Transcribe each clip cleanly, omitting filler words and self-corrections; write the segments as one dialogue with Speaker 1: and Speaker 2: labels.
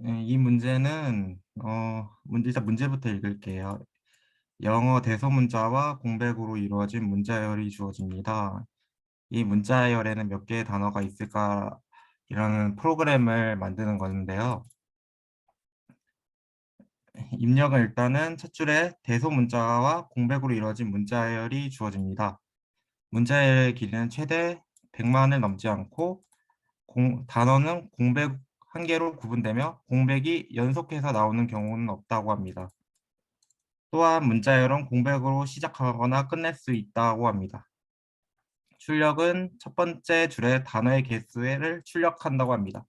Speaker 1: 이 문제는 일단 문제부터 읽을게요. 영어 대소문자와 공백으로 이루어진 문자열이 주어집니다. 이 문자열에는 몇 개의 단어가 있을까? 이라는 프로그램을 만드는 건데요. 입력은 일단은 첫 줄에 대소문자와 공백으로 이루어진 문자열이 주어집니다. 문자열의 길이는 최대 100만을 넘지 않고 단어는 공백 한 개로 구분되며 공백이 연속해서 나오는 경우는 없다고 합니다. 또한 문자열은 공백으로 시작하거나 끝낼 수 있다고 합니다. 출력은 첫 번째 줄에 단어의 개수를 출력한다고 합니다.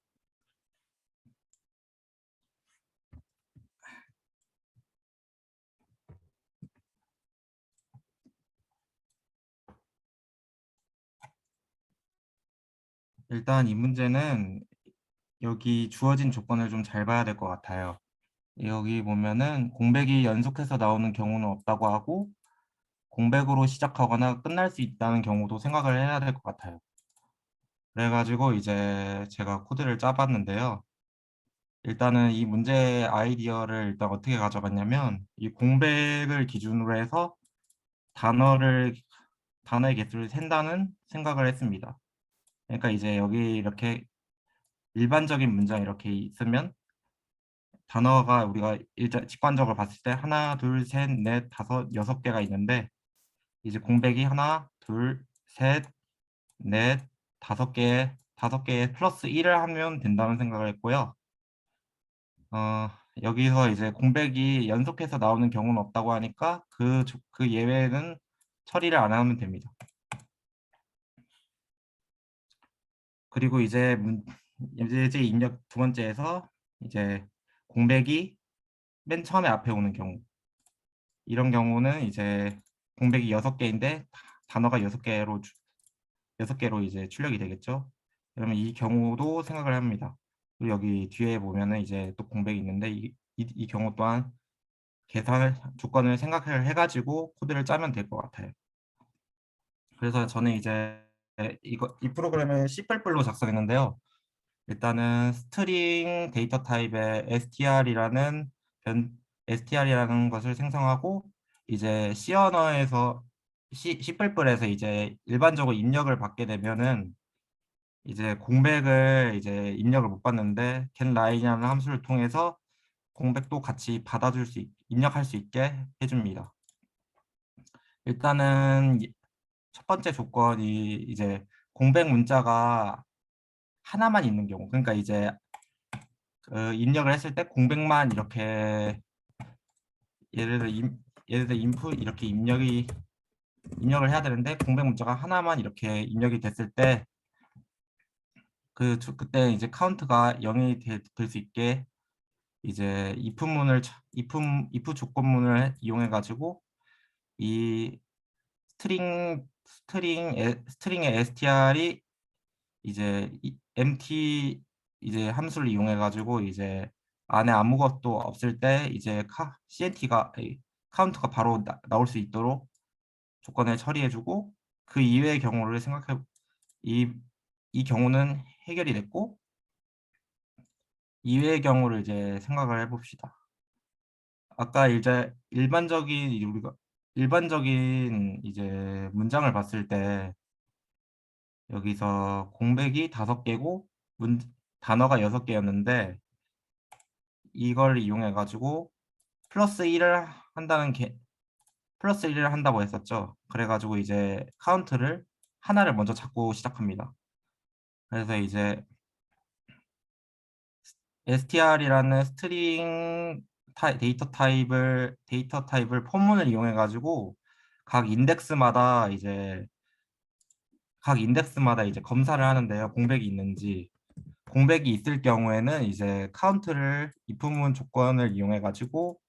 Speaker 1: 일단 이 문제는 여기 주어진 조건을 좀 잘 봐야 될 것 같아요. 여기 보면은 공백이 연속해서 나오는 경우는 없다고 하고 공백으로 시작하거나 끝날 수 있다는 경우도 생각을 해야 될 것 같아요. 그래가지고 이제 제가 코드를 짜봤는데요. 일단은 이 문제의 아이디어를 일단 어떻게 가져갔냐면 이 공백을 기준으로 해서 단어를 단어의 개수를 센다는 생각을 했습니다. 그러니까 이제 여기 이렇게 일반적인 문장 이렇게 있으면 단어가 우리가 일단 직관적으로 봤을 때 하나, 둘, 셋, 넷, 다섯, 여섯 개가 있는데 이제 공백이 하나, 둘, 셋, 넷, 다섯 개에 플러스 1을 하면 된다는 생각을 했고요. 여기서 이제 공백이 연속해서 나오는 경우는 없다고 하니까 그 예외는 처리를 안 하면 됩니다. 그리고 이제 입력 두 번째에서 이제 공백이 맨 처음에 앞에 오는 경우 이런 경우는 이제 공백이 6개인데 단어가 6개로 이제 출력이 되겠죠. 그러면 이 경우도 생각을 합니다. 그리고 여기 뒤에 보면은 이제 또 공백이 있는데 이 경우 또한 계산 조건을 생각을 해가지고 코드를 짜면 될 것 같아요. 그래서 저는 이제 이 프로그램을 C++로 작성했는데요. 일단은 스트링 데이터 타입의 str이라는 것을 생성하고 이제 C 언어에서 C++에서 이제 일반적으로 입력을 받게 되면은 이제 공백을 이제 입력을 못 받는데 getLine이라는 함수를 통해서 공백도 같이 입력할 수 있게 해줍니다. 일단은 첫 번째 조건이 이제 공백 문자가 하나만 있는 경우 그러니까 이제 입력을 했을 때 공백만 이렇게 예를 들어 인풋 이렇게 입력을 해야 되는데 공백 문자가 하나만 이렇게 입력이 됐을 때 그때 이제 카운트가 0이 될 수 있게 이제 if 조건문을 이용해 가지고 이 스트링의 str이 이제 empty 이제 함수를 이용해 가지고 이제 안에 아무것도 없을 때 이제 카운트가 바로 나올 수 있도록 조건을 처리해주고 그 이외의 경우를 이, 이 경우는 해결이 됐고 이외의 경우를 이제 생각을 해봅시다. 아까 이제 일반적인 이제 문장을 봤을 때 여기서 공백이 5개고 단어가 6개였는데 이걸 이용해 가지고 플러스 1을 한다고 했었죠. 그래가지고 이제 카운트를 하나를 먼저 잡고 시작합니다. 그래서 이제 str이라는 스트링 데이터 타입을 폰문을 이용해 가지고 각 인덱스마다 이제 각 인덱스마다 검사를 하는데요. 공백이 있을 경우에는 이제 카운트를 if문 조건을 이용해 가지고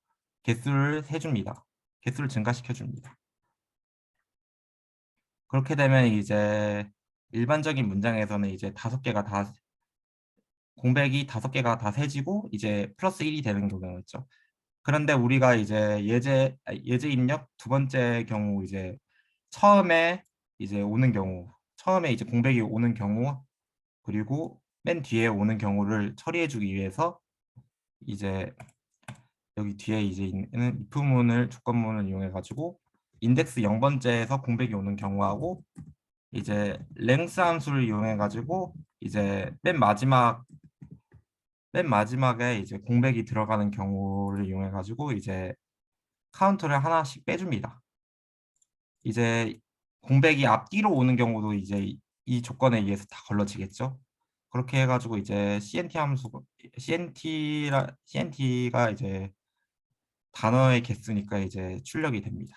Speaker 1: 개수를 해줍니다. 개수를 증가시켜 줍니다. 그렇게 되면 이제 일반적인 문장에서는 이제 다섯 개가 다 세지고 이제 플러스 1이 되는 경우였죠. 그런데 우리가 이제 예제 입력 두 번째 경우 이제 처음에 처음에 이제 공백이 오는 경우 그리고 맨 뒤에 오는 경우를 처리해 주기 위해서 이제 여기 뒤에 이제 있는 if문을 조건문을 이용해 가지고 인덱스 0번째에서 공백이 오는 경우하고 이제 랭스 함수를 이용해 가지고 이제 맨 마지막에 이제 공백이 들어가는 경우를 이용해 가지고 이제 카운트를 하나씩 빼줍니다. 이제 공백이 앞뒤로 오는 경우도 이제 이 조건에 의해서 다 걸러지겠죠. 그렇게 해가지고 이제 CNT가 이제 단어의 개수니까 이제 출력이 됩니다.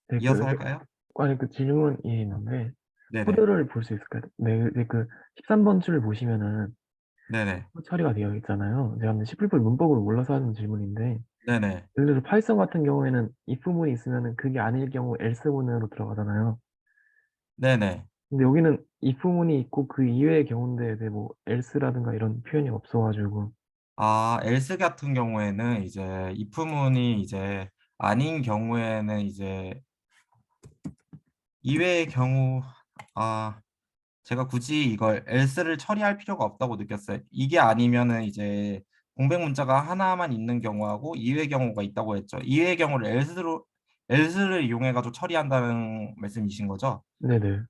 Speaker 2: 네,
Speaker 1: 이어서 할까요?
Speaker 2: 아니, 그 질문이 있는데,
Speaker 1: 네네.
Speaker 2: 코드를 볼 수 있을까요? 네, 그 13번 줄 보시면은
Speaker 1: 네네.
Speaker 2: 처리가 되어 있잖아요. 제가 근데 C++ 문법을 몰라서 하는 질문인데,
Speaker 1: 네네.
Speaker 2: 예를 들어 파이썬 같은 경우에는 if문이 있으면은 그게 아닐 경우 else문으로 들어가잖아요.
Speaker 1: 네네.
Speaker 2: 근데 여기는 if문이 있고 그 이외의 경우인데 네, 뭐 else라든가 이런 표현이 없어가지고.
Speaker 1: 아, else 같은 경우에는 이제 if문이 이제 아닌 경우에는 이제 이외의 경우 아 제가 굳이 이걸 else를 처리할 필요가 없다고 느꼈어요. 이게 아니면은 이제 공백 문자가 하나만 있는 경우하고 이외의 경우가 있다고 했죠. 이외의 경우를 else를 이용해 가지고 처리한다는 말씀이신 거죠?
Speaker 2: 네네.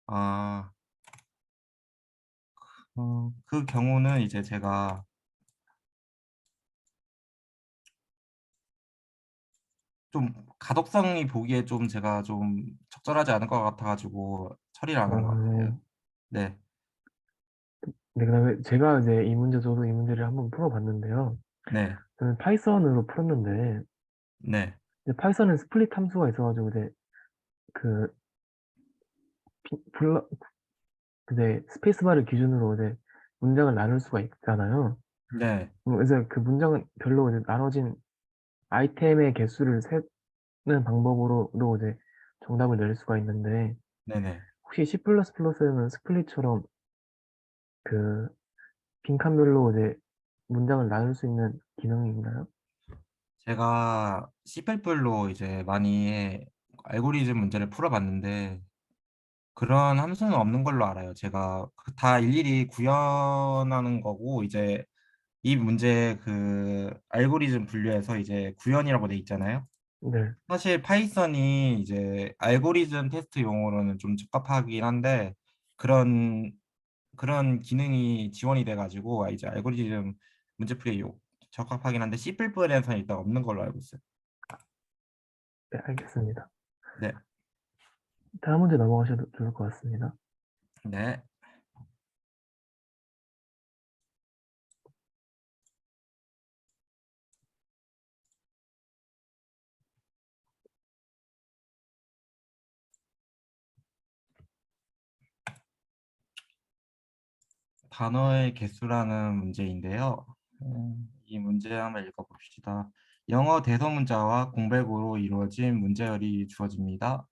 Speaker 1: 아, 그 경우는 이제 제가 좀 가독성이 보기에 좀 제가 좀 적절하지 않을 것 같아 가지고 처리를 안 한 것 같아요.
Speaker 2: 어,
Speaker 1: 네.
Speaker 2: 네, 그다음에 제가 이제 저도 이 문제를 한번 풀어봤는데요.
Speaker 1: 네.
Speaker 2: 저는 파이썬으로 풀었는데,
Speaker 1: 네.
Speaker 2: 이제 파이썬은 스플릿 함수가 있어가지고 이제 그 비- 불러 이제 스페이스바를 기준으로 이제 문장을 나눌 수가 있잖아요.
Speaker 1: 네.
Speaker 2: 이제 그 문장은 별로 이제 나눠진 아이템의 개수를 세는 방법으로도 이제 정답을 낼 수가 있는데,
Speaker 1: 네네.
Speaker 2: 혹시 C++에는 스플릿처럼 그 빈칸별로 이제 문장을 나눌 수 있는 기능이 있나요?
Speaker 1: 제가 C++로 이제 많이 알고리즘 문제를 풀어봤는데 그런 함수는 없는 걸로 알아요. 제가 다 일일이 구현하는 거고 이제 이 문제 그 알고리즘 분류에서 이제 구현이라고 돼 있잖아요.
Speaker 2: 네,
Speaker 1: 사실 파이썬이 이제 알고리즘 테스트 용어로는 좀 적합하긴 한데 그런 그런 기능이 지원이 돼가지고 이제 알고리즘 문제풀이에 적합하긴 한데 C++에서는 일단 없는 걸로 알고 있어요.
Speaker 2: 네, 알겠습니다.
Speaker 1: 네.
Speaker 2: 다음 문제 넘어가셔도 좋을 것 같습니다.
Speaker 1: 네. 단어의 개수라는 문제인데요. 이 문제 한번 읽어봅시다. 영어 대소문자와 공백으로 이루어진 문제열이 주어집니다.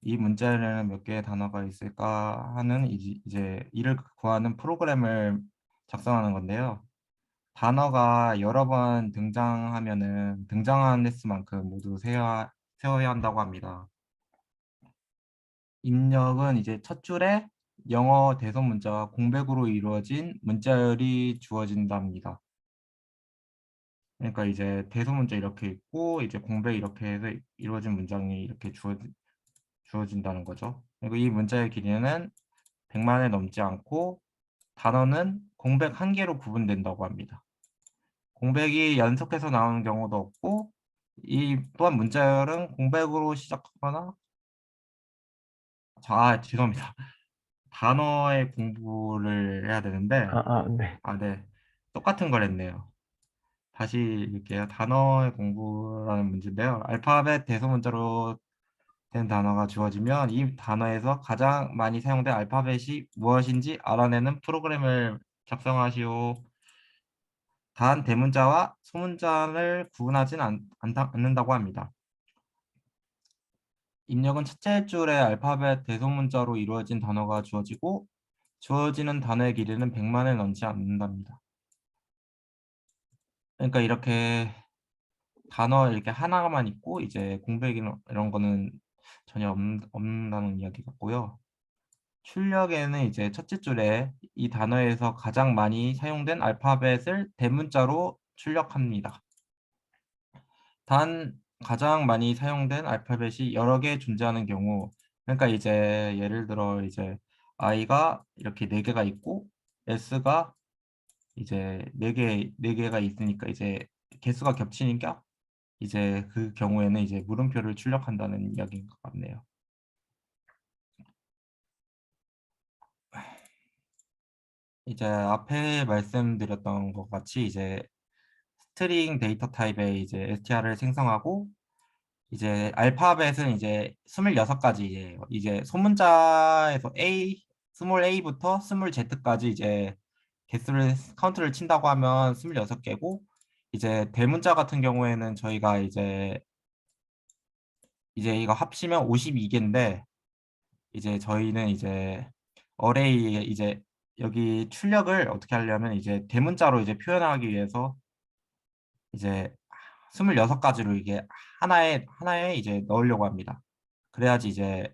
Speaker 1: 이 문제에는 몇 개의 단어가 있을까 하는 이제 이를 구하는 프로그램을 작성하는 건데요. 단어가 여러 번 등장하면은 등장한 횟수만큼 모두 세워야 한다고 합니다. 입력은 이제 첫 줄에 영어 대소문자와 공백으로 이루어진 문자열이 주어진답니다. 그러니까 이제 대소문자 이렇게 있고 이제 공백 이렇게 해서 이루어진 문장이 이렇게 주어진다는 거죠. 그리고 이 문자의 길이는 100만에 넘지 않고 단어는 공백 한 개로 구분된다고 합니다. 공백이 연속해서 나오는 경우도 없고 이 또한 문자열은 공백으로 시작하거나 죄송합니다. 단어의 공부를 해야 되는데
Speaker 2: 네.
Speaker 1: 네. 똑같은 걸 했네요. 다시 읽을게요. 단어의 공부라는 문제인데요. 알파벳 대소문자로 된 단어가 주어지면 이 단어에서 가장 많이 사용된 알파벳이 무엇인지 알아내는 프로그램을 작성하시오. 단 대문자와 소문자를 구분하진 않는다고 합니다. 입력은 첫째 줄의 알파벳 대소문자로 이루어진 단어가 주어지고 주어지는 단어의 길이는 100만을 넘지 않는답니다. 그러니까 이렇게 단어 이렇게 하나만 있고 이제 공백 이런 거는 전혀 없는다는 이야기 같고요. 출력에는 이제 첫째 줄에 이 단어에서 가장 많이 사용된 알파벳을 대문자로 출력합니다. 단 가장 많이 사용된 알파벳이 여러 개 존재하는 경우, 그러니까 이제 예를 들어 이제 I가 이렇게 네 개가 있고 S가 이제 네 개가 있으니까 이제 개수가 겹치니까 이제 그 경우에는 이제 물음표를 출력한다는 이야기인 것 같네요. 이제 앞에 말씀드렸던 것 같이 이제 스트링 데이터 타입의 이제 str을 생성하고 이제 알파벳은 이제 26가지예요. 이제 소문자에서 스몰 a부터 스몰 z까지 이제 개수를 카운트를 친다고 하면 26개고 이제 대문자 같은 경우에는 저희가 이제 이거 합치면 52개인데 이제 저희는 이제 어레이에 이제 여기 출력을 어떻게 하려면 이제 대문자로 이제 표현하기 위해서 이제 26가지로 이게 하나에 이제 넣으려고 합니다. 그래야지 이제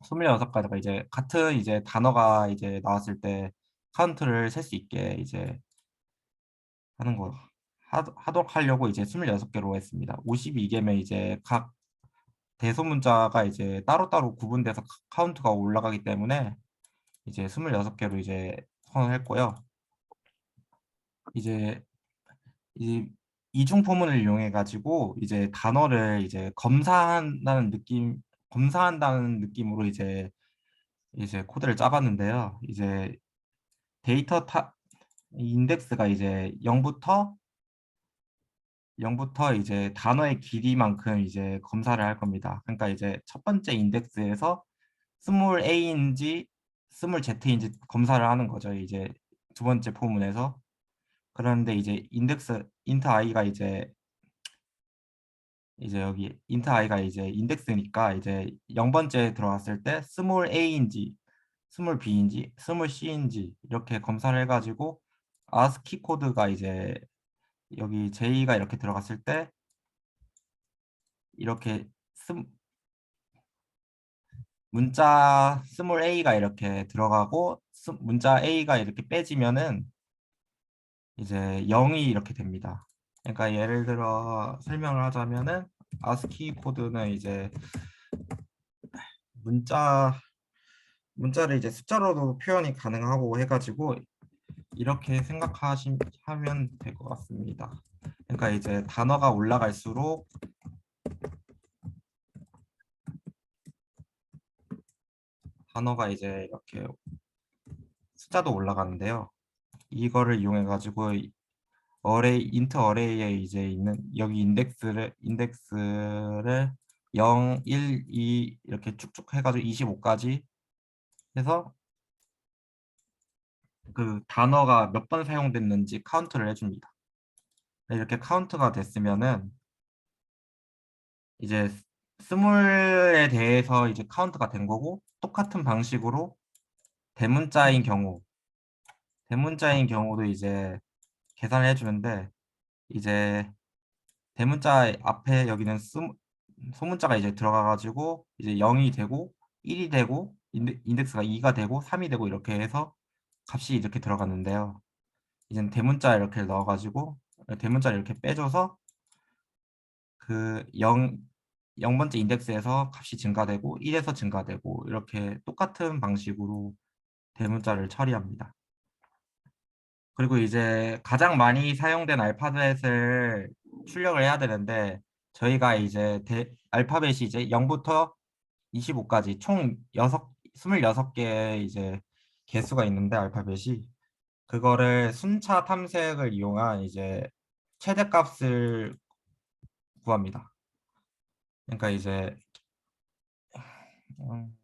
Speaker 1: 26가지가 이제 같은 이제 단어가 이제 나왔을 때 카운트를 셀 수 있게 이제 하는 거 하도록 하려고 이제 26개로 했습니다. 52개면 이제 각 대소문자가 이제 따로따로 구분돼서 카운트가 올라가기 때문에 이제 26개로 이제 선언했고요. 이제 이 이중 포문을 이용해 가지고 이제 단어를 이제 검사한다는 느낌으로 이제 코드를 짜봤는데요. 이제 데이터 타 인덱스가 이제 0부터 이제 단어의 길이만큼 이제 검사를 할 겁니다. 그러니까 이제 첫 번째 인덱스에서 스몰 a인지 스몰 z인지 검사를 하는 거죠. 이제 두 번째 포문에서. 그런데 이제 인트 i가 이제 여기 인트 i가 이제 인덱스니까 이제 0번째 들어갔을 때 스몰 a인지 스몰 b인지 스몰 c인지 이렇게 검사를 해가지고 아스키 코드가 이제 여기 j가 이렇게 들어갔을 때 이렇게 문자 스몰 a가 이렇게 들어가고 문자 a가 이렇게 빼지면은 이제 0이 이렇게 됩니다. 그러니까 예를 들어 설명을 하자면은 아스키 코드는 이제 문자를 이제 숫자로도 표현이 가능하고 해가지고 이렇게 생각하시면 될 것 같습니다. 그러니까 이제 단어가 올라갈수록 단어가 이제 이렇게 숫자도 올라가는데요. 이거를 이용해 가지고 인트 어레이에 이제 있는 여기 인덱스를 0, 1, 2 이렇게 쭉쭉 해가지고 25까지 해서 그 단어가 몇 번 사용됐는지 카운트를 해줍니다. 이렇게 카운트가 됐으면은 이제 스물에 대해서 이제 카운트가 된 거고 똑같은 방식으로 대문자인 경우 대문자인 경우도 이제 계산을 해주는데 이제 대문자 앞에 여기는 소문자가 이제 들어가가지고 이제 0이 되고 1이 되고 인덱스가 2가 되고 3이 되고 이렇게 해서 값이 이렇게 들어갔는데요. 이제는 대문자 이렇게 넣어가지고 대문자를 이렇게 빼줘서 그 0번째 인덱스에서 값이 증가되고 1에서 증가되고 이렇게 똑같은 방식으로 대문자를 처리합니다. 그리고 이제 가장 많이 사용된 알파벳을 출력을 해야 되는데 저희가 이제 알파벳이 이제 0부터 25까지 총 26개 이제 개수가 있는데 알파벳이 그거를 순차 탐색을 이용한 이제 최대값을 구합니다. 그러니까 이제 음,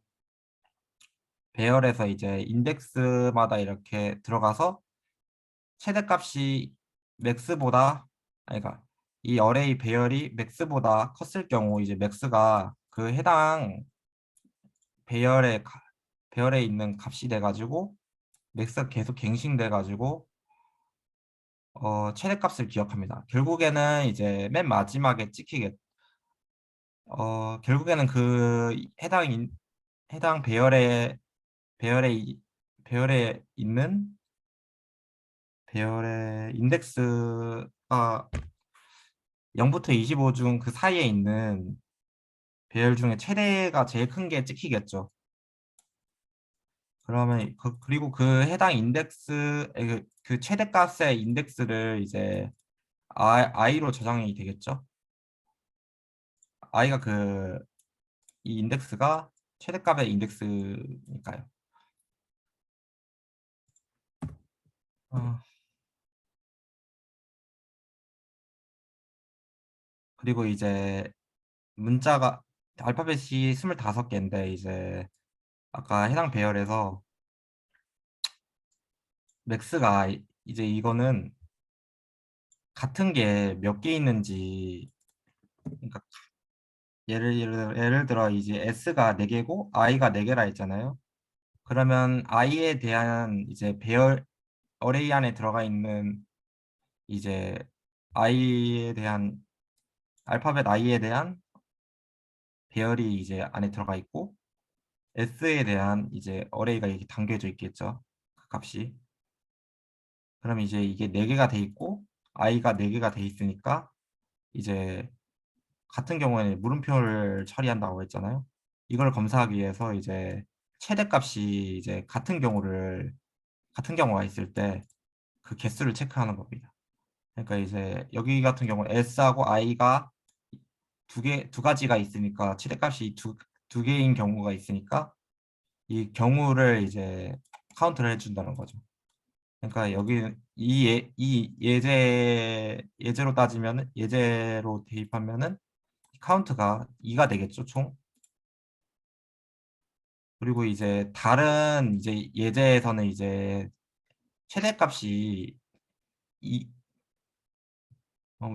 Speaker 1: 배열에서 이제 인덱스마다 이렇게 들어가서 최대값이 맥스보다 아니 그러니까 이 어레이 배열이 맥스보다 컸을 경우 이제 맥스가 그 해당 배열에 있는 값이 돼 가지고 맥스가 계속 갱신돼 가지고 최대값을 기억합니다. 결국에는 이제 맨 마지막에 결국에는 그 해당 배열의 배열에 배열에 있는 배열의 인덱스가 0부터 25 중 그 사이에 있는 배열 중에 최대가 제일 큰 게 찍히겠죠. 그러면 그리고 그 해당 인덱스 그 최대값의 인덱스를 이제 i로 저장이 되겠죠. i가 이 인덱스가 최대값의 인덱스니까요. 어, 그리고 이제 문자가 알파벳이 25개인데 이제 아까 해당 배열에서 맥스가 이제 이거는 같은 게 몇 개 있는지, 그러니까 예를 들어 이제 s가 4개고 i가 4개라 했잖아요. 그러면 i에 대한 이제 배열 어레이 안에 들어가 있는 이제 i에 대한 알파벳 i에 대한 배열이 이제 안에 들어가 있고 s에 대한 이제 어레이가 이렇게 담겨져 있겠죠. 그 값이. 그럼 이제 이게 4개가 돼 있고 i가 4개가 돼 있으니까 이제 같은 경우에는 물음표를 처리한다고 했잖아요. 이걸 검사하기 위해서 이제 최대값이 이제 같은 경우가 있을 때 그 개수를 체크하는 겁니다. 그러니까 이제 여기 같은 경우 s하고 i가 두 가지가 있으니까 최대값이 두 개인 경우가 있으니까 이 경우를 이제 카운트를 해준다는 거죠. 그러니까 여기 이 예제로 따지면 예제로 대입하면은 카운트가 2가 되겠죠, 총. 그리고 이제 다른 이제 예제에서는 이제 최대값이 이,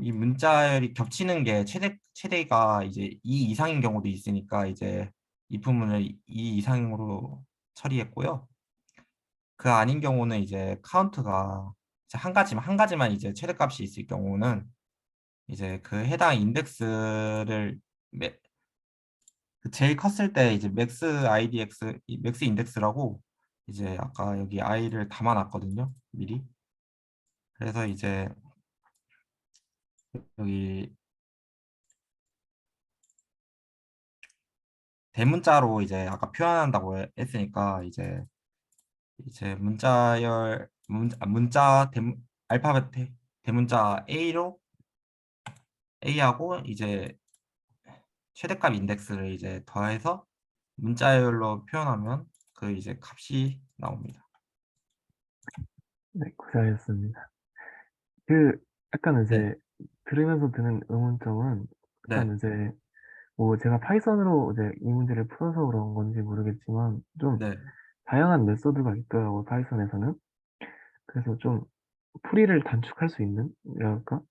Speaker 1: 이 문자열이 겹치는 게 최대가 이제 2 이상인 경우도 있으니까 이제 이 부분을 2 이상으로 처리했고요. 그 아닌 경우는 이제 카운트가 이제 한 가지만 이제 최대값이 있을 경우는 이제 그 해당 인덱스를 그 제일 컸을 때 이제 맥스 인덱스라고 이제 아까 여기 i를 담아놨거든요, 미리. 그래서 이제 여기 대문자로 이제 아까 표현한다고 했으니까 이제 알파벳 대문자 A하고 이제 최대값 인덱스를 이제 더해서 문자열로 표현하면 그 이제 값이 나옵니다.
Speaker 2: 네, 고생하셨습니다. 그 약간
Speaker 1: 네,
Speaker 2: 이제 들으면서 드는 의문점은
Speaker 1: 네,
Speaker 2: 약간 이제 뭐 제가 파이썬으로 이제 이 문제를 풀어서 그런 건지 모르겠지만 좀
Speaker 1: 네,
Speaker 2: 다양한 메소드가 있더라고 파이썬에서는. 그래서 좀 풀이를 단축할 수 있는 이랄까?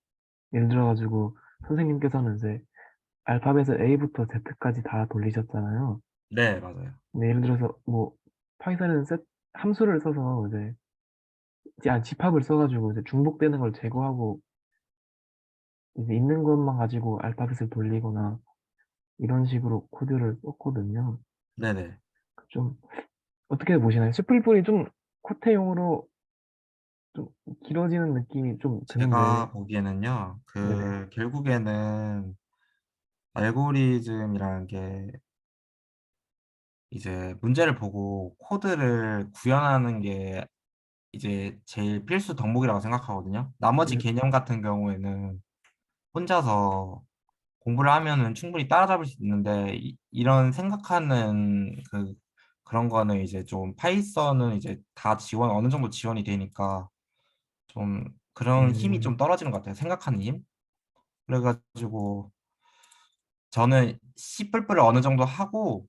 Speaker 2: 예를 들어가지고 선생님께서는 이제 알파벳을 A부터 Z까지 다 돌리셨잖아요.
Speaker 1: 네, 맞아요.
Speaker 2: 근데 예를 들어서 뭐 파이썬은 함수를 써서 집합을 써가지고 이제 중복되는 걸 제거하고 이제 있는 것만 가지고 알파벳을 돌리거나 이런 식으로 코드를 썼거든요.
Speaker 1: 네네.
Speaker 2: 좀 어떻게 보시나요? 슈플풀이 좀 코트용으로 좀 길어지는 느낌이 좀 드는데,
Speaker 1: 제가 보기에는요,
Speaker 2: 네네.
Speaker 1: 결국에는 알고리즘이라는 게 이제 문제를 보고 코드를 구현하는 게 이제 제일 필수 덕목이라고 생각하거든요. 나머지
Speaker 2: 네.
Speaker 1: 개념 같은 경우에는 혼자서 공부를 하면은 충분히 따라잡을 수 있는데 이런 생각하는 그런 거는 이제 좀 파이썬은 이제 다 어느 정도 지원이 되니까 좀 그런 힘이 좀
Speaker 2: 음,
Speaker 1: 떨어지는 것 같아요. 생각하는 힘. 그래가지고 저는 C++을 어느 정도 하고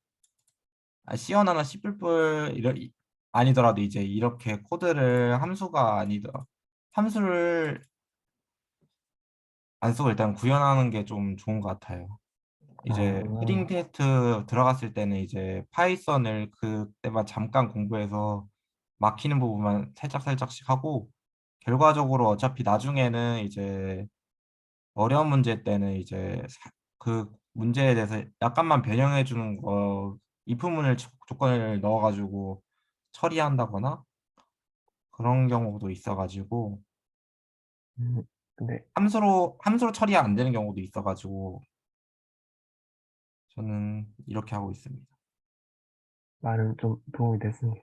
Speaker 1: C언어나 아니더라도 이제 이렇게 코드를 함수를 안 쓰고 일단 구현하는 게 좀 좋은 것 같아요. 이제 코딩
Speaker 2: 아,
Speaker 1: 테스트 들어갔을 때는 이제 파이썬을 그때만 잠깐 공부해서 막히는 부분만 살짝씩 하고 결과적으로 어차피 나중에는 이제 어려운 문제 때는 이제 그 문제에 대해서 약간만 변형해 주는 거 if 문을 조건을 넣어가지고 처리한다거나 그런 경우도 있어가지고
Speaker 2: 음, 근데
Speaker 1: 함수로 처리가 안 되는 경우도 있어가지고 저는 이렇게 하고 있습니다.
Speaker 2: 말은 좀 도움이 됐습니다.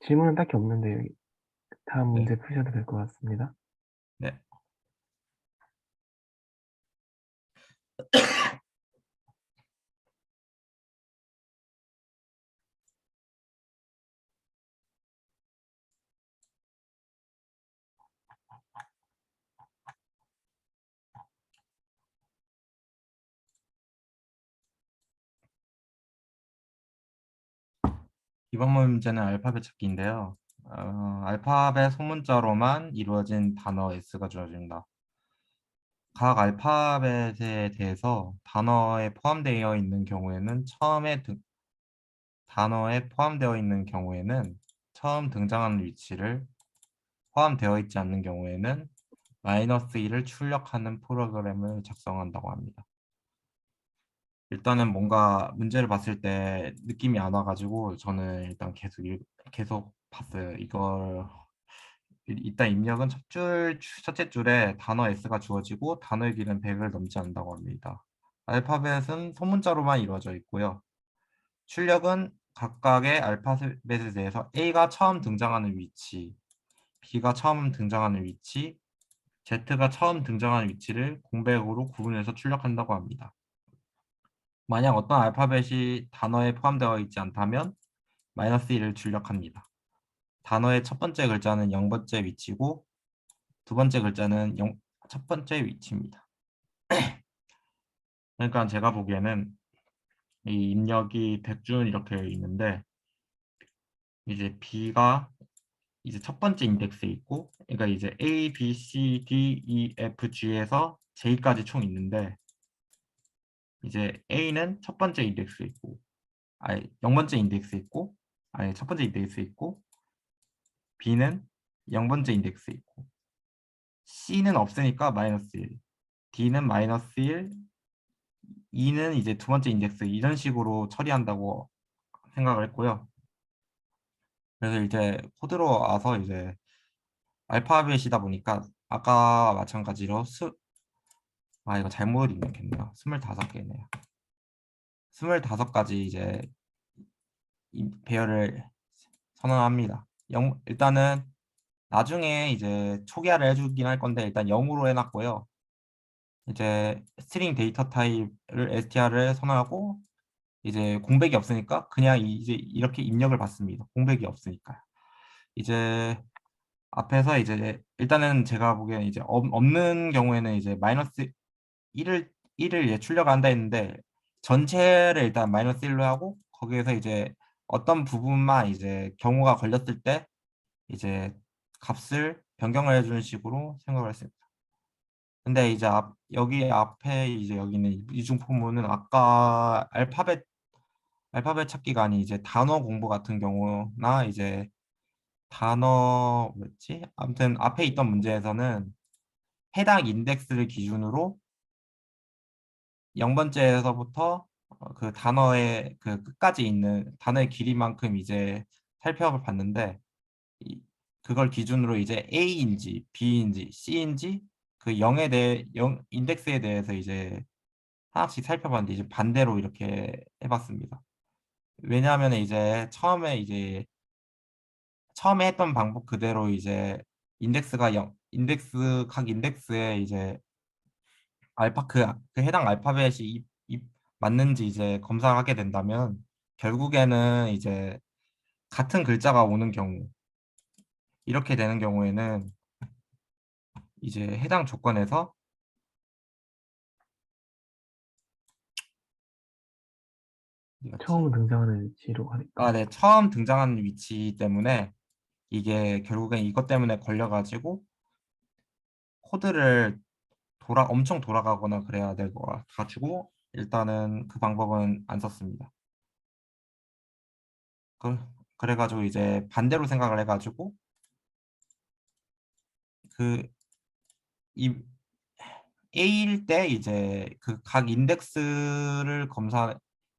Speaker 2: 질문은 딱히 없는데 여기 다음
Speaker 1: 네,
Speaker 2: 문제 푸셔도 될 것 같습니다.
Speaker 1: 네. 이번 문제는 알파벳 찾기인데요. 알파벳 소문자로만 이루어진 단어 S가 주어집니다. 각 알파벳에 대해서 단어에 포함되어 있는 경우에는 단어에 포함되어 있는 경우에는 처음 등장하는 위치를, 포함되어 있지 않는 경우에는 마이너스 1을 출력하는 프로그램을 작성한다고 합니다. 일단은 뭔가 문제를 봤을 때 느낌이 안 와가지고 저는 일단 계속 봤어요. 이걸 일단 입력은 첫째 줄에 단어 S가 주어지고 단어의 길은 100을 넘지 않는다고 합니다. 알파벳은 소문자로만 이루어져 있고요. 출력은 각각의 알파벳에 대해서 A가 처음 등장하는 위치, B가 처음 등장하는 위치, Z가 처음 등장하는 위치를 공백으로 구분해서 출력한다고 합니다. 만약 어떤 알파벳이 단어에 포함되어 있지 않다면 마이너스 1을 출력합니다. 단어의 첫 번째 글자는 0번째 위치고 두 번째 글자는 첫 번째 위치입니다. 그러니까 제가 보기에는 이 입력이 100줄 이렇게 있는데 이제 B가 이제 첫 번째 인덱스에 있고 그러니까 이제 A, B, C, D, E, F, G에서 J까지 총 있는데 이제 A는 첫 번째 인덱스에 있고 아니 0번째 인덱스에 있고 아니 첫 번째 인덱스에 있고 B는 0번째 인덱스에 있고 C는 없으니까 마이너스 1, D는 마이너스 1, E는 이제 두 번째 인덱스 이런 식으로 처리한다고 생각을 했고요. 그래서 이제 코드로 와서 이제 알파벳이다 보니까 아까 마찬가지로 이거 잘못 입력했네요. 25개네요. 25가지 이제 배열을 선언합니다. 일단은 나중에 이제 초기화를 해주긴 할 건데 일단 0으로 해놨고요. 이제 스트링 데이터 타입을 str을 선언하고 이제 공백이 없으니까 그냥 이제 이렇게 입력을 받습니다. 공백이 없으니까. 이제 앞에서 이제 일단은 제가 보기에는 이제 없는 경우에는 이제 마이너스 1을 출력한다 했는데 전체를 일단 마이너스 1로 하고 거기에서 이제 어떤 부분만 이제 경우가 걸렸을 때 이제 값을 변경을 해주는 식으로 생각을 했습니다. 근데 이제 여기 앞에 이제 여기 있는 이중포문은 아까 알파벳 찾기가 아닌 이제 단어 공부 같은 경우나 이제 단어 뭐였지? 아무튼 앞에 있던 문제에서는 해당 인덱스를 기준으로 0번째에서부터 그 단어의 그 끝까지 있는 단어의 길이만큼 이제 살펴봤는데 그걸 기준으로 이제 A인지 B인지 C인지 그 0에 대해 0 인덱스에 대해서 이제 하나씩 살펴봤는데 이제 반대로 이렇게 해봤습니다. 왜냐하면 이제 처음에 했던 방법 그대로 이제 인덱스가 0 인덱스 각 인덱스에 이제 그 해당 알파벳이 맞는지 이제 검사를 하게 된다면 결국에는 이제 같은 글자가 오는 경우 이렇게 되는 경우에는 이제 해당 조건에서 어디
Speaker 2: 처음
Speaker 1: 갔지?
Speaker 2: 등장하는 위치로 하니까
Speaker 1: 네, 처음 등장하는 위치 때문에 이게 결국엔 이것 때문에 걸려가지고 코드를 엄청 돌아가거나 그래야 될 것 같아가지고 일단은 그 방법은 안 썼습니다. 그, 그래가지고 이제 반대로 생각을 해가지고 그 이 A일 때 이제 그 각 인덱스를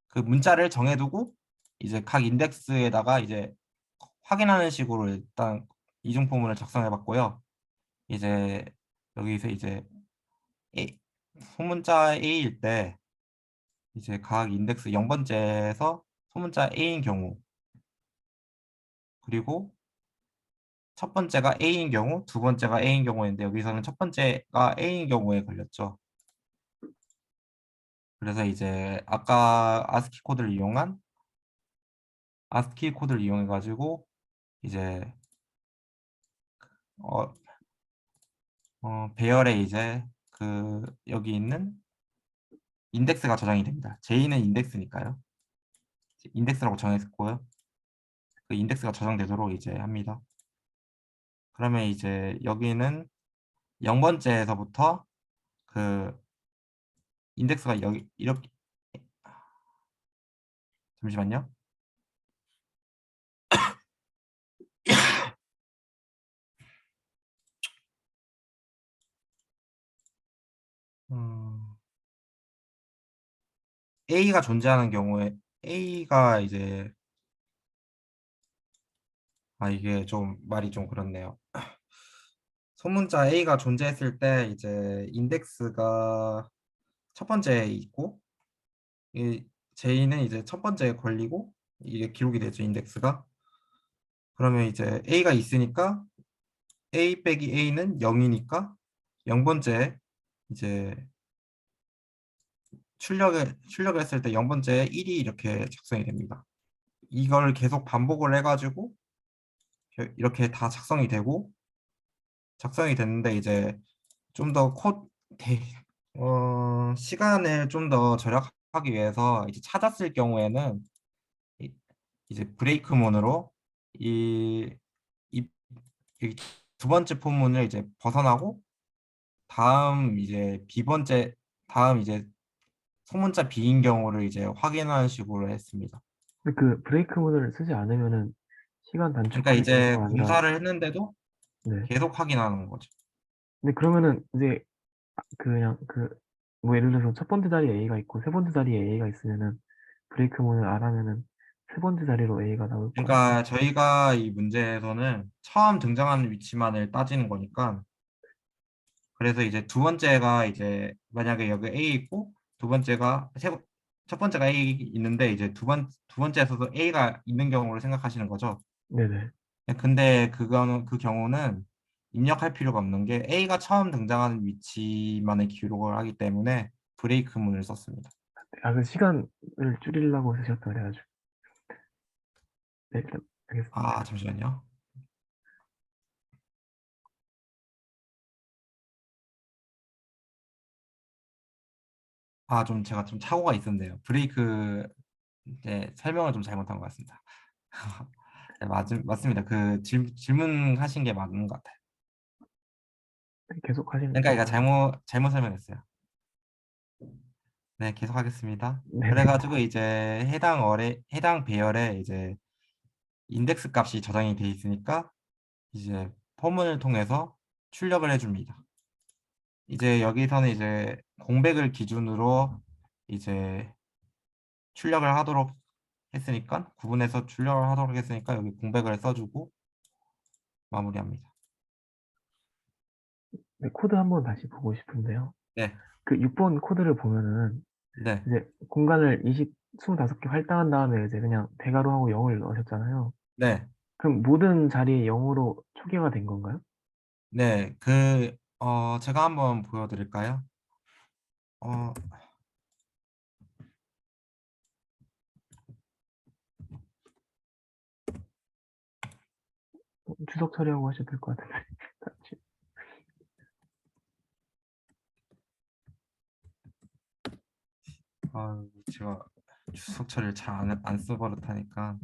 Speaker 1: 그 문자를 정해두고 이제 각 인덱스에다가 이제 확인하는 식으로 일단 이중포문을 작성해 봤고요. 이제 여기서 이제 A, 소문자 A일 때 이제 각 인덱스 0번째에서 소문자 A인 경우, 그리고 첫 번째가 A인 경우, 두 번째가 A인 경우인데 여기서는 첫 번째가 A인 경우에 걸렸죠. 그래서 이제 아까 아스키 코드를 이용해 가지고 이제 어, 배열에 이제 그 여기 있는 인덱스가 저장이 됩니다. J는 인덱스니까요. 인덱스라고 정했고요. 그 인덱스가 저장되도록 이제 합니다. 그러면 이제 여기는 0번째에서부터 그 인덱스가 여기 이렇게, 잠시만요. 음, A가 존재하는 경우에 A가 이제 이게 좀 말이 좀 그렇네요. 소문자 A가 존재했을 때 이제 인덱스가 첫 번째에 있고 이 J는 이제 첫 번째에 걸리고 이게 기록이 되죠, 인덱스가. 그러면 이제 A가 있으니까 A 빼기 A는 0이니까 0번째 이제 출력을 했을 때 0번째에 1이 이렇게 작성이 됩니다. 이걸 계속 반복을 해가지고 이렇게 다 작성이 됐는데 이제 좀 더 시간을 좀 더 절약하기 위해서 이제 찾았을 경우에는 이- 이제 브레이크 문으로 이, 이, 이두 번째 포문을 이제 벗어나고 다음 이제 B번째 다음 이제 소문자 B인 경우를 이제 확인하는 식으로 했습니다.
Speaker 2: 근데 그 브레이크 모드를 쓰지 않으면은 시간
Speaker 1: 그러니까
Speaker 2: 단축하기
Speaker 1: 이제
Speaker 2: 정도가 아니라,
Speaker 1: 공사를 했는데도
Speaker 2: 네.
Speaker 1: 계속 확인하는 거죠.
Speaker 2: 근데 그러면은 이제 그냥 뭐 예를 들어서 첫 번째 자리에 A가 있고 세 번째 자리에 A가 있으면은 브레이크 모드를 안 하면은 세 번째 자리로 A가 나올 거 아니에요.
Speaker 1: 그러니까 저희가 이 문제에서는 처음 등장하는 위치만을 따지는 거니까 그래서 이제 두 번째가 이제 만약에 여기 A 있고 두 번째가 첫 번째가 A 있는데 이제 두 번째에서도 A가 있는 경우를 생각하시는 거죠.
Speaker 2: 네네.
Speaker 1: 근데 그 경우는 입력할 필요가 없는 게 A가 처음 등장하는 위치만을 기록을 하기 때문에 브레이크 문을 썼습니다.
Speaker 2: 아, 그 시간을 줄이려고 쓰셨다 그래가지고. 네, 일단 알겠습니다.
Speaker 1: 잠시만요. 좀 제가 좀 착오가 있었네요. 브레이크 이제 설명을 좀 잘못한 것 같습니다. 네, 맞습니다. 그 질문하신 게 맞는 것 같아요.
Speaker 2: 네, 계속 하시면
Speaker 1: 그러니까 이거
Speaker 2: 되겠습니다.
Speaker 1: 잘못 설명했어요. 네, 계속 하겠습니다.
Speaker 2: 네네.
Speaker 1: 그래가지고 이제 해당 배열에 이제 인덱스 값이 저장이 돼 있으니까 이제 포문을 통해서 출력을 해줍니다. 이제 여기서는 이제 공백을 기준으로 이제 출력을 하도록 했으니까 구분해서 출력을 하도록 했으니까 여기 공백을 써주고 마무리합니다.
Speaker 2: 네, 코드 한번 다시 보고 싶은데요.
Speaker 1: 네,
Speaker 2: 그 6번 코드를 보면은
Speaker 1: 네,
Speaker 2: 이제 공간을 25개 할당한 다음에 이제 그냥 대괄호 하고 0을 넣으셨잖아요.
Speaker 1: 네,
Speaker 2: 그럼 모든 자리에 0으로 초기화 된 건가요?
Speaker 1: 네. 제가 한번 보여드릴까요? 어,
Speaker 2: 주석 처리하고 하셔도 될 것 같은데.
Speaker 1: 제가 주석 처리를 잘 안 써버릇하니까.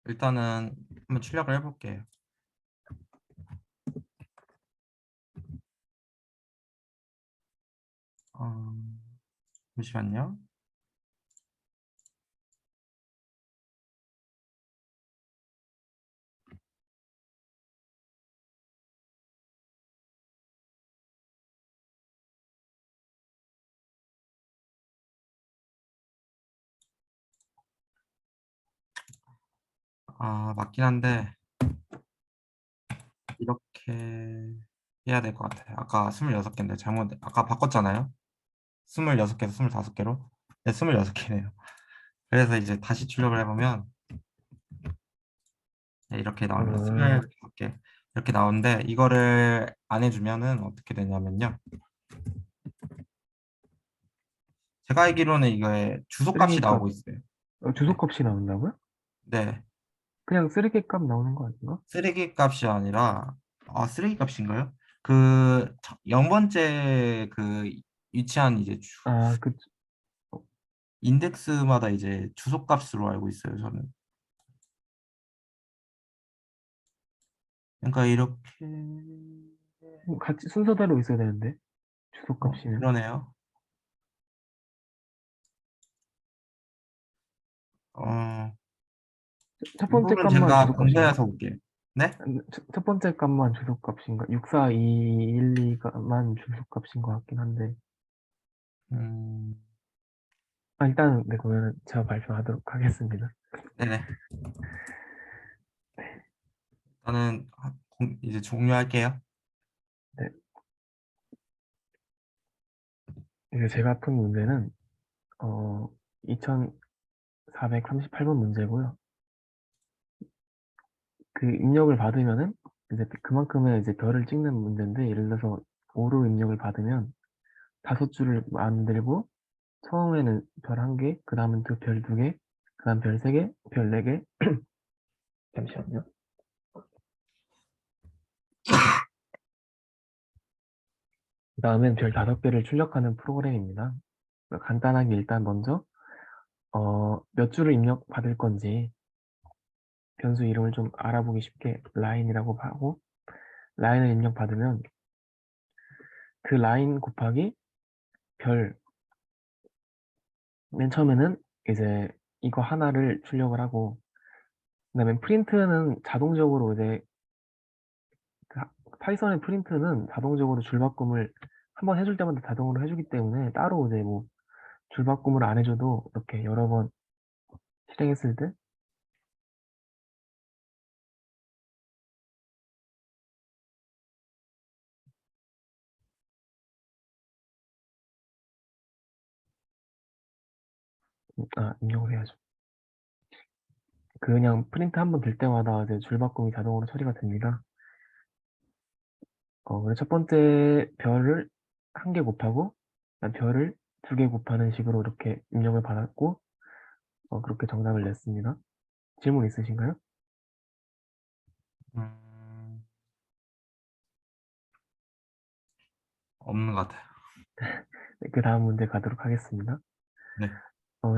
Speaker 1: 일단은 한번 출력을 해볼게요. 어, 잠시만요. 맞긴 한데 이렇게 해야 될 것 같아요. 아까 26개인데 아까 바꿨잖아요. 26개에서 25개로. 네, 26개네요. 그래서 이제 다시 출력을 해보면 네, 이렇게 나옵니다.
Speaker 2: 어,
Speaker 1: 26개. 이렇게 나오는데 이거를 안 해주면은 어떻게 되냐면요. 제가 알기로는 이거에 주소값이
Speaker 2: 쓰레기값,
Speaker 1: 나오고 있어요. 네.
Speaker 2: 주소값이 나온다고요?
Speaker 1: 네.
Speaker 2: 그냥 쓰레기값 나오는 거 아닌가?
Speaker 1: 쓰레기 값이 아니라, 쓰레기 값인가요? 0번째 위치한 이제
Speaker 2: 아, 그,
Speaker 1: 인덱스마다 이제 주소 값으로 알고 있어요, 저는. 그러니까 이렇게,
Speaker 2: 같이 순서대로 있어야 되는데, 주소값이면.
Speaker 1: 그러네요. 어,
Speaker 2: 첫 번째
Speaker 1: 이거는
Speaker 2: 값만
Speaker 1: 제가
Speaker 2: 주소값인가?
Speaker 1: 공부해서 볼게요. 네?
Speaker 2: 첫 번째 값만 주소값인가? 64212만 주소값인 것 같긴 한데.
Speaker 1: 음,
Speaker 2: 일단, 네, 그러면 제가 발표하도록 하겠습니다.
Speaker 1: 네네. 저는 이제 종료할게요.
Speaker 2: 네, 이제 제가 푼 문제는, 어, 2438번 문제고요. 그 입력을 받으면은, 이제 그만큼의 이제 별을 찍는 문제인데, 예를 들어서 5로 입력을 받으면 5줄을 만들고, 처음에는 별 1개, 그 다음은 별 2개, 그 다음 별 3개, 별 4개, 잠시만요. 그 다음엔 별 5개를 출력하는 프로그램입니다. 간단하게 일단 먼저 몇 줄을 입력받을 건지 변수 이름을 좀 알아보기 쉽게 라인이라고 하고 라인을 입력받으면 그 라인 곱하기 별 맨 처음에는 이제 이거 하나를 출력을 하고 그다음에 프린트는 자동적으로 이제 그 파이썬의 프린트는 자동적으로 줄바꿈을 한번 해줄 때마다 자동으로 해주기 때문에 따로 이제 뭐 줄바꿈을 안 해줘도 이렇게 여러 번 실행했을 때 입력을 해야죠. 그냥 프린트 한 번 될 때마다 이제 줄바꿈이 자동으로 처리가 됩니다. 그래서 첫 번째 별을 1개 곱하고 그다음 별을 2개 곱하는 식으로 이렇게 입력을 받았고 그렇게 정답을 냈습니다. 질문 있으신가요?
Speaker 1: 음, 없는 것 같아요.
Speaker 2: 네, 그 다음 문제 가도록 하겠습니다.
Speaker 1: 네.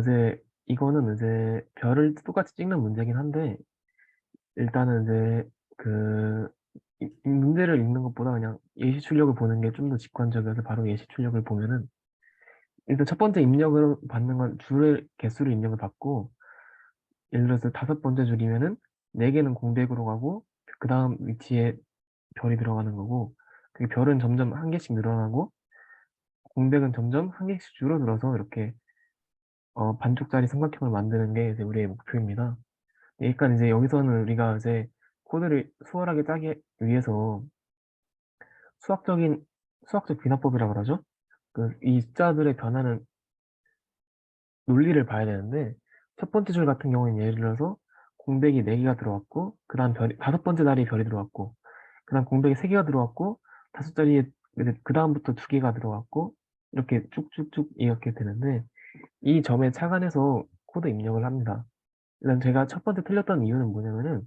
Speaker 2: 이제 이거는 이제 별을 똑같이 찍는 문제긴 한데 일단은 이제 이 문제를 읽는 것보다 그냥 예시 출력을 보는 게 좀 더 직관적이어서 바로 예시 출력을 보면은 일단 첫 번째 입력을 받는 건 줄의 개수를 입력을 받고 예를 들어서 5번째 줄이면은 4개는 공백으로 가고 그 다음 위치에 별이 들어가는 거고 그 별은 점점 1개씩 늘어나고 공백은 점점 1개씩 줄어들어서 이렇게 반쪽짜리 삼각형을 만드는 게 이제 우리의 목표입니다. 그러니까 이제 여기서는 우리가 이제 코드를 수월하게 짜기 위해서 수학적인 수학적 bin화법이라고 그러죠. 이 숫자들의 변화는 논리를 봐야 되는데 첫 번째 줄 같은 경우에는 예를 들어서 공백이 4개가 들어왔고 그 다음 별 5번째 자리에 별이 들어왔고 그 다음 공백이 3개가 들어왔고 다섯 자리에 그 다음부터 2개가 들어왔고 이렇게 쭉쭉쭉 이렇게 되는데 이 점에 착안해서 코드 입력을 합니다. 일단 제가 첫 번째 틀렸던 이유는 뭐냐면은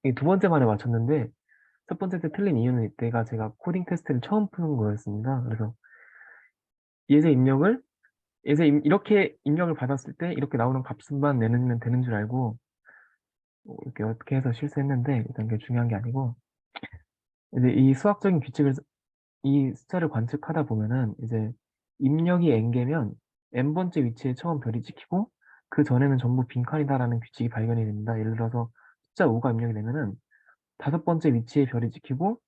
Speaker 2: 이 두 번째 말에 맞췄는데 첫 번째 때 틀린 이유는 이때가 제가 코딩 테스트를 처음 푸는 거였습니다. 그래서 예제 입력을 이렇게 입력을 받았을 때 이렇게 나오는 값만 내면 되는 줄 알고 이렇게 어떻게 해서 실수했는데 일단 그게 중요한 게 아니고 이제 이 수학적인 규칙을 이 숫자를 관측하다 보면은 이제 입력이 n개면 n번째 위치에 처음 별이 찍히고 그 전에는 전부 빈칸이다라는 규칙이 발견이 됩니다. 예를 들어서 숫자 5가 입력이 되면은 5번째 위치에 별이 찍히고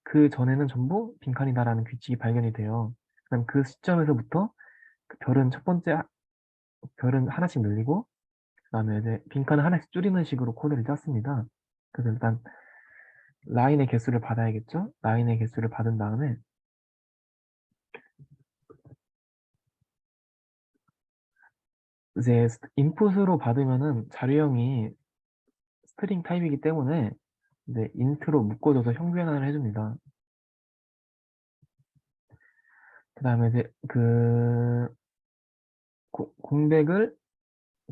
Speaker 2: 그 전에는 전부 빈칸이다라는 규칙이 발견이 돼요. 그럼 그 시점에서부터 그 별은 하나씩 늘리고 그다음에 이제 빈칸을 하나씩 줄이는 식으로 코드를 짰습니다. 그래서 일단 라인의 개수를 받아야겠죠? 라인의 개수를 받은 다음에 이제 인풋으로 받으면은 자료형이 스트링 타입이기 때문에 이제 인트로 묶어줘서 형변환을 해줍니다. 그 다음에 이제 그 공백을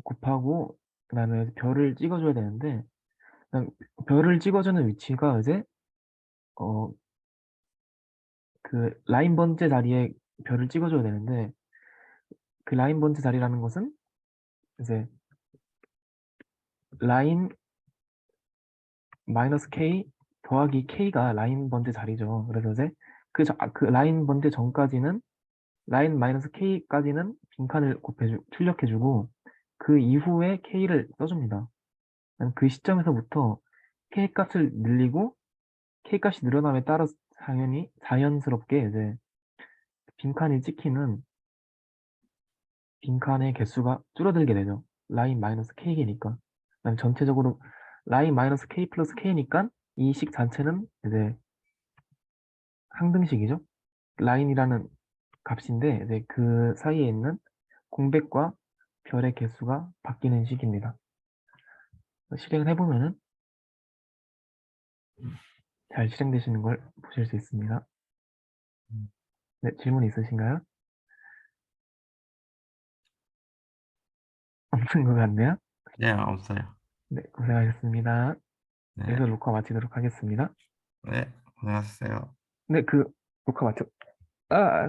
Speaker 2: 곱하고 그 다음에 별을 찍어줘야 되는데 별을 찍어주는 위치가 이제 그 라인 번째 자리에 별을 찍어줘야 되는데 그 라인 번째 자리라는 것은 이제 라인 마이너스 k 더하기 k가 라인 번째 자리죠. 그래서 이제 그 라인 번째 전까지는 라인 마이너스 k까지는 빈칸을 출력해주고 그 이후에 k를 써줍니다. 그 시점에서부터 k 값을 늘리고 k 값이 늘어남에 따라 당연히 자연스럽게 이제 빈칸이 찍히는 빈칸의 개수가 줄어들게 되죠. 라인 마이너스 k이니까. 전체적으로 라인 마이너스 k 플러스 k니까 이 식 자체는 이제 항등식이죠. 라인이라는 값인데 이제 그 사이에 있는 공백과 별의 개수가 바뀌는 식입니다. 실행을 해보면은 잘 실행되시는 걸 보실 수 있습니다. 네, 질문 있으신가요? 없는 것 같네요.
Speaker 1: 네, 없어요.
Speaker 2: 네, 고생하셨습니다.
Speaker 1: 네,
Speaker 2: 여기서 녹화 마치도록 하겠습니다.
Speaker 1: 네, 고생하셨어요.
Speaker 2: 네, 그 녹화 마쳤. 아,